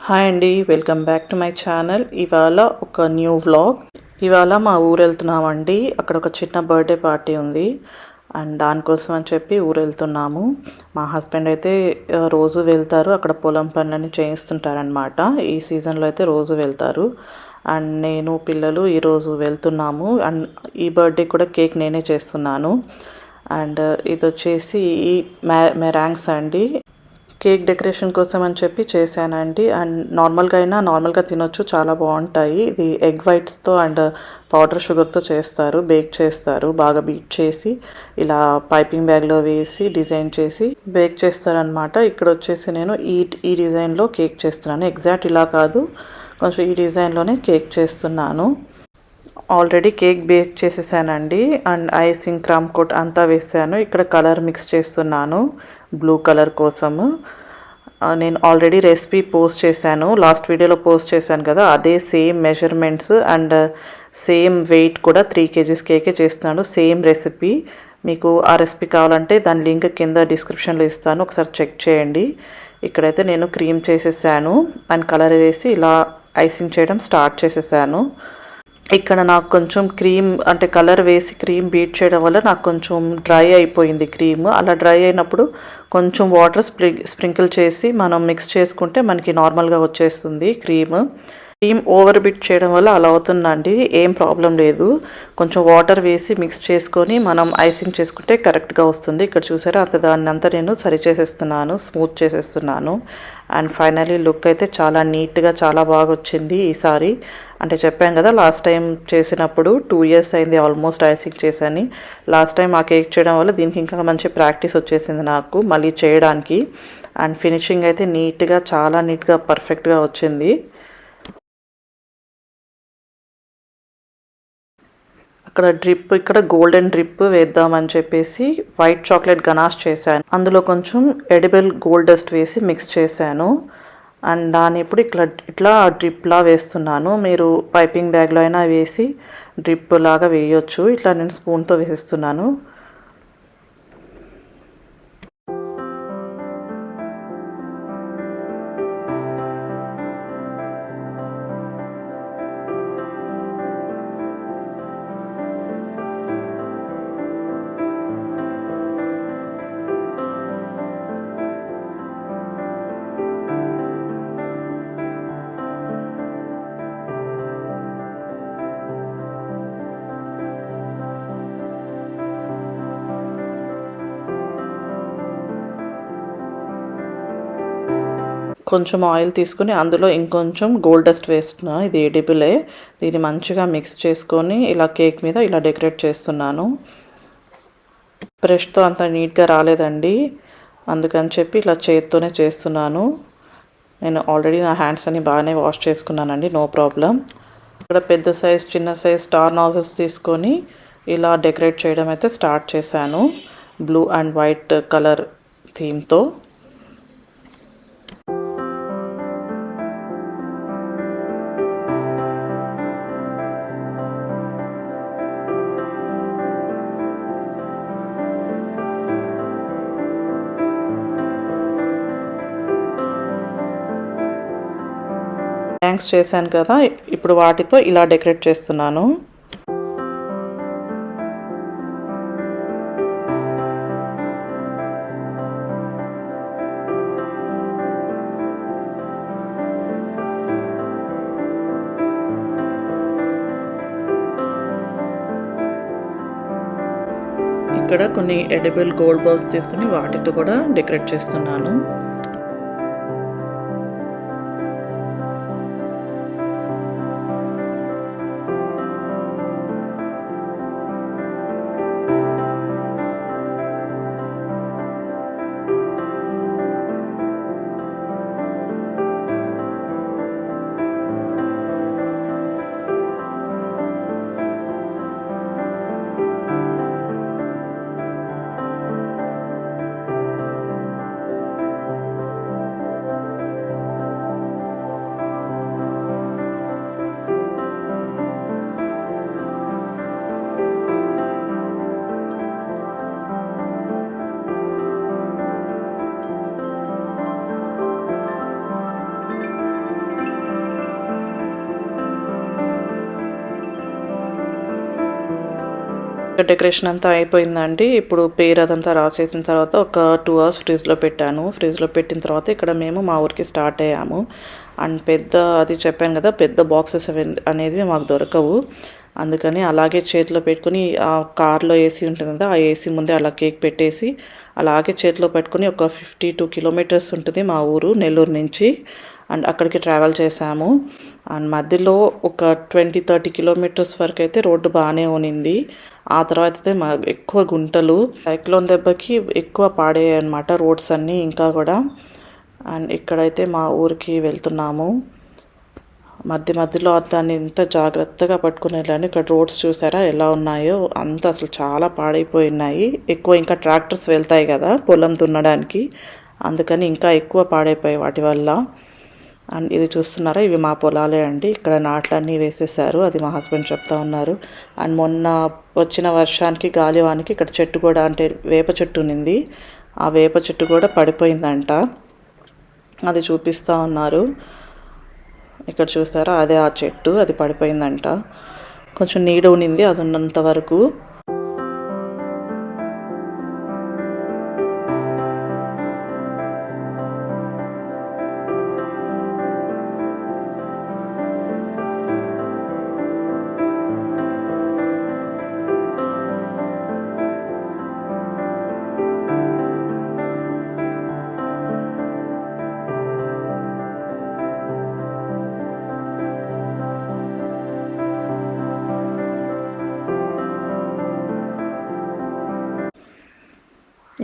Hi అండి, welcome back to my channel. ఇవాళ ఒక న్యూ వ్లాగ్. ఇవాళ మా ఊరు వెళ్తున్నామండి. అక్కడ ఒక చిన్న బర్త్డే పార్టీ ఉంది అండ్ దానికోసం అని చెప్పి ఊరు వెళ్తున్నాము. మా హస్బెండ్ అయితే రోజు వెళ్తారు, అక్కడ పొలం పనులన్నీ చేయిస్తుంటారనమాట. ఈ సీజన్లో అయితే రోజు వెళ్తారు అండ్ నేను పిల్లలు ఈరోజు వెళ్తున్నాము. అండ్ ఈ బర్త్డే కూడా కేక్ నేనే చేస్తున్నాను. అండ్ ఇది వచ్చేసి మెరాంగ్స్ అండి. కేక్ డెకరేషన్ కోసం అని చెప్పి చేశానండి. అండ్ నార్మల్గా తినొచ్చు, చాలా బాగుంటాయి. ఇది ఎగ్ వైట్స్తో అండ్ పౌడర్ షుగర్తో చేస్తారు, బేక్ చేస్తారు. బాగా బీట్ చేసి ఇలా పైపింగ్ బ్యాగ్లో వేసి డిజైన్ చేసి బేక్ చేస్తారనమాట. ఇక్కడ వచ్చేసి నేను ఈ డిజైన్లో కేక్ చేస్తున్నాను. ఎగ్జాక్ట్ ఇలా కాదు, కొంచెం ఈ డిజైన్లోనే కేక్ చేస్తున్నాను. ఆల్రెడీ కేక్ బేక్ చేసేసానండి అండ్ ఐసింగ్ క్రామ్ కోట్ అంతా వేసాను. ఇక్కడ కలర్ మిక్స్ చేస్తున్నాను బ్లూ కలర్ కోసము. నేను ఆల్రెడీ రెసిపీ పోస్ట్ చేశాను, లాస్ట్ వీడియోలో పోస్ట్ చేశాను కదా, అదే same measurements and same weight కూడా 3 kgs కేకే చేస్తున్నాను. Same recipe. మీకు ఆ రెసిపీ కావాలంటే దాని లింక్ కింద డిస్క్రిప్షన్లో ఇస్తాను, ఒకసారి చెక్ చేయండి. ఇక్కడైతే నేను క్రీమ్ చేసేసాను అండ్ కలర్ వేసి ఇలా ఐసింగ్ చేయడం స్టార్ట్ చేసేసాను. ఇక్కడ నాకు కొంచెం క్రీమ్ అంటే కలర్ వేసి క్రీమ్ బీట్ చేయడం వల్ల నాకు కొంచెం డ్రై అయిపోయింది క్రీమ్. అలా డ్రై అయినప్పుడు కొంచెం వాటర్ స్ప్రింకిల్ చేసి మనం మిక్స్ చేసుకుంటే మనకి నార్మల్గా వచ్చేస్తుంది క్రీమ్ ఓవర్ బిట్ చేయడం వల్ల అలా అవుతుందండి. ఏం ప్రాబ్లం లేదు. కొంచెం వాటర్ వేసి మిక్స్ చేసుకొని మనం ఐసింగ్ చేసుకుంటే కరెక్ట్గా వస్తుంది. ఇక్కడ చూసారా, దాన్ని అంతా నేను సరి చేసేస్తున్నాను, స్మూత్ చేసేస్తున్నాను. అండ్ ఫైనలీ లుక్ అయితే చాలా నీట్గా చాలా బాగా వచ్చింది ఈసారి. అంటే చెప్పాను కదా, లాస్ట్ టైం చేసినప్పుడు 2 years అయింది ఆల్మోస్ట్ ఐసింగ్ చేశాను. లాస్ట్ టైం ఆ కేక్ చేయడం వల్ల దీనికి ఇంకా మంచి ప్రాక్టీస్ వచ్చేసింది నాకు మళ్ళీ చేయడానికి. అండ్ ఫినిషింగ్ అయితే నీట్గా, చాలా నీట్గా పర్ఫెక్ట్గా వచ్చింది. ఇక్కడ గోల్డెన్ డ్రిప్ వేద్దామని చెప్పేసి వైట్ చాక్లెట్ గనాష్ చేశాను. అందులో కొంచెం ఎడిబుల్ గోల్డ్ డస్ట్ వేసి మిక్స్ చేశాను. అండ్ దాన్ని ఇప్పుడు ఇట్లా డ్రిప్లా వేస్తున్నాను. మీరు పైపింగ్ బ్యాగ్లో అయినా వేసి డ్రిప్ లాగా వేయొచ్చు. ఇట్లా నేను స్పూన్తో వేసిస్తున్నాను. కొంచెం ఆయిల్ తీసుకుని అందులో ఇంకొంచెం గోల్డ్ డస్ట్ వేస్తున్నా. ఇది ఎడిబులే. దీన్ని మంచిగా మిక్స్ చేసుకొని ఇలా కేక్ మీద ఇలా డెకరేట్ చేస్తున్నాను. బ్రష్తో అంత నీట్గా రాలేదండి, అందుకని చెప్పి ఇలా చేత్తోనే చేస్తున్నాను. నేను ఆల్రెడీ నా హ్యాండ్స్ అన్ని బాగానే వాష్ చేసుకున్నానండి, నో ప్రాబ్లం. ఇక్కడ పెద్ద సైజ్ చిన్న సైజ్ స్టార్ నాజల్స్ తీసుకొని ఇలా డెకరేట్ చేయడం అయితే స్టార్ట్ చేశాను, బ్లూ అండ్ వైట్ కలర్ థీమ్తో. థ్యాంక్స్ చేశాను కదా, ఇప్పుడు వాటితో ఇలా డెకరేట్ చేస్తున్నాను. ఇక్కడ కొన్ని ఎడిబుల్ గోల్డ్ బాల్స్ తీసుకుని వాటితో కూడా డెకరేట్ చేస్తున్నాను. డెకరేషన్ అంతా అయిపోయిందండి. ఇప్పుడు పేరు అదంతా రాసేసిన తర్వాత ఒక 2 అవర్స్ ఫ్రిడ్జ్లో పెట్టాను. ఫ్రిడ్జ్లో పెట్టిన తర్వాత ఇక్కడ మేము మా ఊరికి స్టార్ట్ అయ్యాము. అండ్ పెద్ద అది చెప్పాను కదా, పెద్ద బాక్సెస్ అనేది మాకు దొరకవు. అందుకని అలాగే చేతిలో పెట్టుకుని ఆ కార్లో ఏసీ ఉంటుంది కదా, ఆ ఏసీ ముందే అలా కేక్ పెట్టేసి అలాగే చేతిలో పెట్టుకుని ఒక 52 కిలోమీటర్స్ ఉంటుంది మా ఊరు నెల్లూరు నుంచి. అండ్ అక్కడికి ట్రావెల్ చేశాము. అండ్ మధ్యలో ఒక 20-30 కిలోమీటర్స్ వరకు అయితే రోడ్డు బాగానే ఉనింది. ఆ తర్వాత అయితే ఎక్కువ గుంటలు, సైక్లోన్ దెబ్బకి ఎక్కువ పాడేయాయి అనమాట రోడ్స్ అన్నీ ఇంకా కూడా. అండ్ ఇక్కడైతే మా ఊరికి వెళ్తున్నాము. మధ్యలో దాన్ని ఎంత జాగ్రత్తగా పట్టుకుని వెళ్ళాను. ఇక్కడ రోడ్స్ చూసారా ఎలా ఉన్నాయో, అంత అసలు చాలా పాడైపోయినాయి. ఎక్కువ ఇంకా ట్రాక్టర్స్ వెళ్తాయి కదా పొలం దున్నడానికి, అందుకని ఇంకా ఎక్కువ పాడైపోయాయి వాటి వల్ల. అండ్ ఇది చూస్తున్నారా, ఇవి మా పొలాలే అండి. ఇక్కడ నాట్లన్నీ వేసేసారు, అది మా హస్బెండ్ చెప్తా ఉన్నారు. అండ్ మొన్న వచ్చిన వర్షానికి గాలివానికి ఇక్కడ చెట్టు కూడా, అంటే వేప చెట్టు ఉన్నింది, ఆ వేప చెట్టు కూడా పడిపోయిందంట. అది చూపిస్తూ ఉన్నారు. ఇక్కడ చూస్తారా, అదే ఆ చెట్టు, అది పడిపోయిందంట. కొంచెం నీడ ఉన్నింది అది ఉన్నంత వరకు.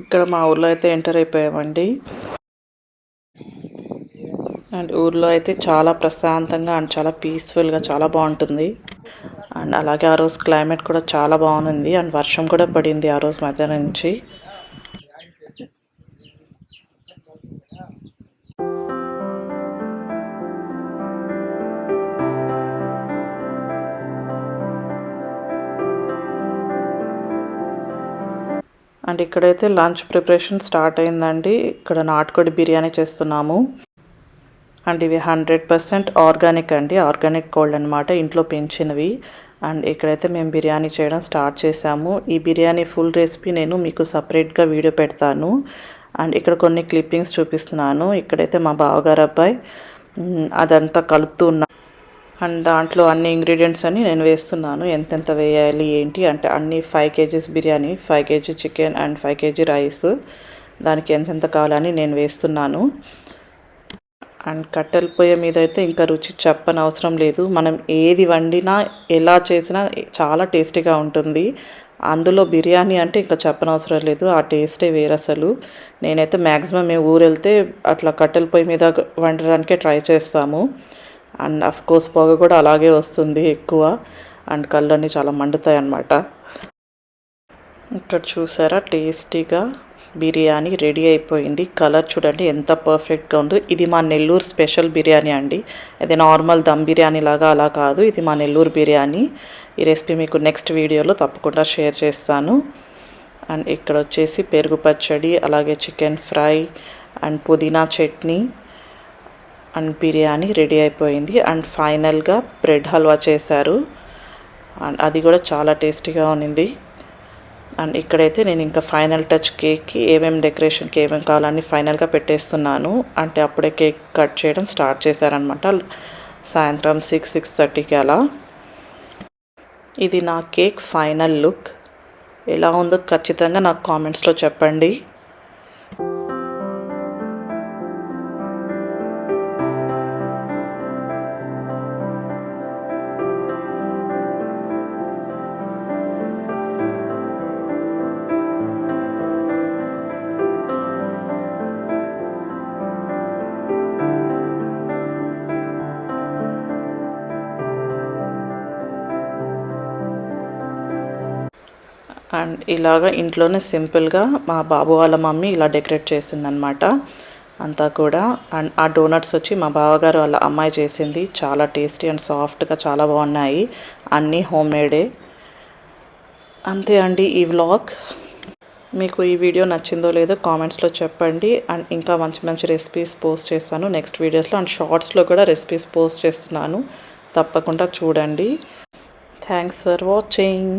ఇక్కడ మా ఊర్లో అయితే ఎంటర్ అయిపోయామండి. అండ్ ఊర్లో అయితే చాలా ప్రశాంతంగా అండ్ చాలా పీస్ఫుల్గా చాలా బాగుంటుంది. అండ్ అలాగే ఆ రోజు క్లైమేట్ కూడా చాలా బాగుంది. అండ్ వర్షం కూడా పడింది ఆ రోజు మధ్యాహ్నం నుంచి. అండ్ ఇక్కడైతే లంచ్ ప్రిపరేషన్ స్టార్ట్ అయిందండి. ఇక్కడ నాటుకోడి బిర్యానీ చేస్తున్నాము. అండ్ ఇవి 100% ఆర్గానిక్ అండి, ఆర్గానిక్ కోల్డ్ అనమాట, ఇంట్లో పెంచినవి. అండ్ ఇక్కడైతే మేము బిర్యానీ చేయడం స్టార్ట్ చేసాము. ఈ బిర్యానీ ఫుల్ రెసిపీ నేను మీకు సపరేట్గా వీడియో పెడతాను. అండ్ ఇక్కడ కొన్ని క్లిప్పింగ్స్ చూపిస్తున్నాను. ఇక్కడైతే మా బావగారు అబ్బాయి అదంతా కలుపుతూ ఉన్నా. అండ్ దాంట్లో అన్ని ఇంగ్రీడియంట్స్ అని నేను వేస్తున్నాను, ఎంతెంత వేయాలి ఏంటి అంటే. అన్ని 5 kgs biryani, 5 kg chicken and 5 kg rice, దానికి ఎంతెంత కావాలని నేను వేస్తున్నాను. అండ్ కట్టెల పొయ్యి మీద అయితే ఇంకా రుచి చెప్పనవసరం లేదు. మనం ఏది వండినా ఎలా చేసినా చాలా టేస్టీగా ఉంటుంది. అందులో బిర్యానీ అంటే ఇంకా చెప్పనవసరం లేదు, ఆ టేస్టే వేరు అసలు. నేనైతే మ్యాక్సిమం మేము ఊరు వెళ్తే అట్లా కట్టెల పొయ్యి మీద వండడానికే ట్రై చేస్తాము. అండ్ అఫ్ కోర్స్ పొగ కూడా అలాగే వస్తుంది ఎక్కువ. అండ్ కళ్ళన్నీ చాలా మండుతాయి అన్నమాట. ఇక్కడ చూసారా, టేస్టీగా బిర్యానీ రెడీ అయిపోయింది. కలర్ చూడండి ఎంత పర్ఫెక్ట్గా ఉందో. ఇది మా నెల్లూరు స్పెషల్ బిర్యానీ అండి, ఇది నార్మల్ దమ్ బిర్యానీ లాగా అలా కాదు, ఇది మా నెల్లూరు బిర్యానీ. ఈ రెసిపీ మీకు నెక్స్ట్ వీడియోలో తప్పకుండా షేర్ చేస్తాను. అండ్ ఇక్కడ వచ్చేసి పెరుగు పచ్చడి, అలాగే చికెన్ ఫ్రై అండ్ పుదీనా చట్నీ అండ్ బిర్యానీ రెడీ అయిపోయింది. అండ్ ఫైనల్గా బ్రెడ్ హల్వా చేశారు, అండ్ అది కూడా చాలా టేస్టీగా ఉన్నింది. అండ్ ఇక్కడైతే నేను ఇంకా ఫైనల్ టచ్ కేక్కి ఏమేమి డెకరేషన్కి ఏమేమి కావాలని ఫైనల్గా పెట్టేస్తున్నాను. అంటే అప్పుడే కేక్ కట్ చేయడం స్టార్ట్ చేశారనమాట, సాయంత్రం 6-6:30కి అలా. ఇది నా కేక్ ఫైనల్ లుక్. ఎలా ఉందో ఖచ్చితంగా నాకు కామెంట్స్లో చెప్పండి. అండ్ ఇలాగ ఇంట్లోనే సింపుల్గా మా బాబు వాళ్ళ మమ్మీ ఇలా డెకరేట్ చేసిందనమాట అంతా కూడా. అండ్ ఆ డోనట్స్ వచ్చి మా బావగారు వాళ్ళ అమ్మాయి చేసింది, చాలా టేస్టీ అండ్ సాఫ్ట్గా చాలా బాగున్నాయి, అన్నీ హోమ్ మేడే. అంతే అండి ఈ వ్లాగ్. మీకు ఈ వీడియో నచ్చిందో లేదో కామెంట్స్లో చెప్పండి. అండ్ ఇంకా మంచి మంచి రెసిపీస్ పోస్ట్ చేస్తాను నెక్స్ట్ వీడియోస్లో. అండ్ షార్ట్స్లో కూడా రెసిపీస్ పోస్ట్ చేస్తున్నాను, తప్పకుండా చూడండి. Thanks for watching.